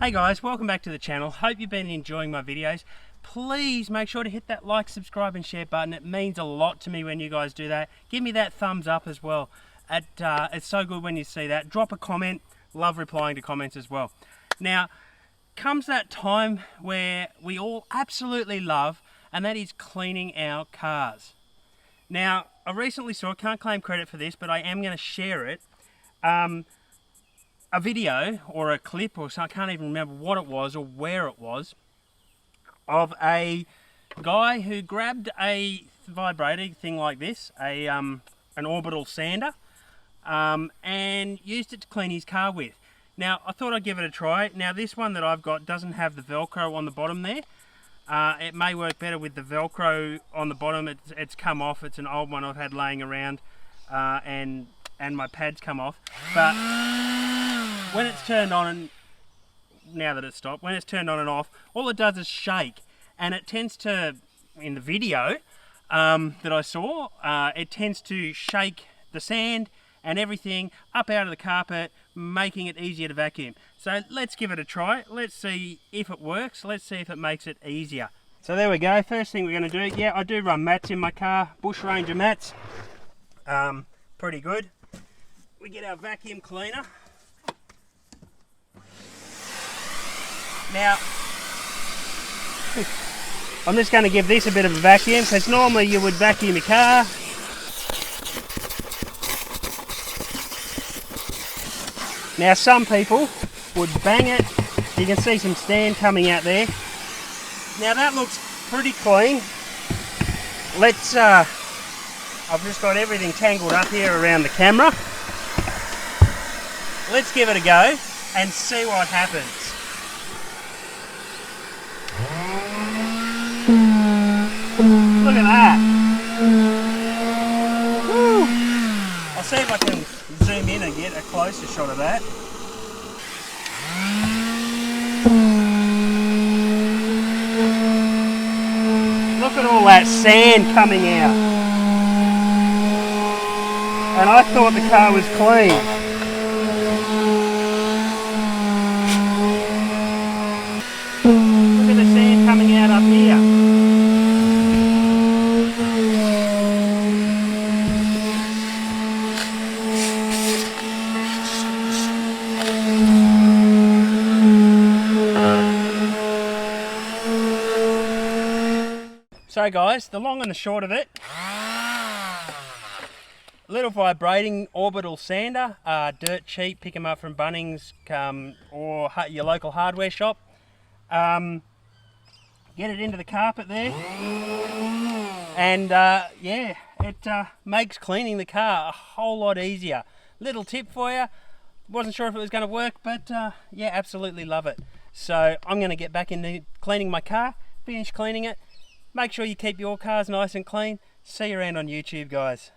Hey guys, welcome back to the channel. Hope you've been enjoying my videos. Please make sure to hit that like, subscribe and share button. It means a lot to me when you guys do that. Give me that thumbs up as well. It's so good when you see that. Drop a comment. Love replying to comments as well. Now, comes that time where we all absolutely love, and that is cleaning our cars. Now, I recently saw, can't claim credit for this, but I am going to share it. A video or a clip, or I can't even remember what it was or where it was, of a guy who grabbed a vibrating thing like this, an orbital sander, and used it to clean his car with. Now, I thought I'd give it a try. Now, this one that I've got doesn't have the Velcro on the bottom there. It may work better with the Velcro on the bottom. It's come off. It's an old one I've had laying around, and my pad's come off. But when it's turned on, and now that it's stopped, when it's turned on and off, all it does is shake, and it tends to, in the video that I saw, it tends to shake the sand and everything up out of the carpet, making it easier to vacuum. So let's give it a try. Let's see if it works. Let's see if it makes it easier. So there we go. First thing we're going to do, yeah, I do run mats in my car, Bush Ranger mats. Pretty good. We get our vacuum cleaner. Now, I'm just going to give this a bit of a vacuum, because normally you would vacuum your car. Now, some people would bang it. You can see some sand coming out there. Now, that looks pretty clean. Let's, I've just got everything tangled up here around the camera. Let's give it a go and see what happens. Look at that. Woo. I'll see if I can zoom in and get a closer shot of that. Look at all that sand coming out. And I thought the car was clean. Look at the sand coming out up here. So guys, the long and the short of it, little vibrating orbital sander, dirt cheap, pick them up from Bunnings or your local hardware shop. Get it into the carpet there, and yeah, it makes cleaning the car a whole lot easier. Little tip for you, wasn't sure if it was going to work, but yeah, absolutely love it. So I'm going to get back into cleaning my car, finish cleaning it. Make sure you keep your cars nice and clean. See you around on YouTube, guys.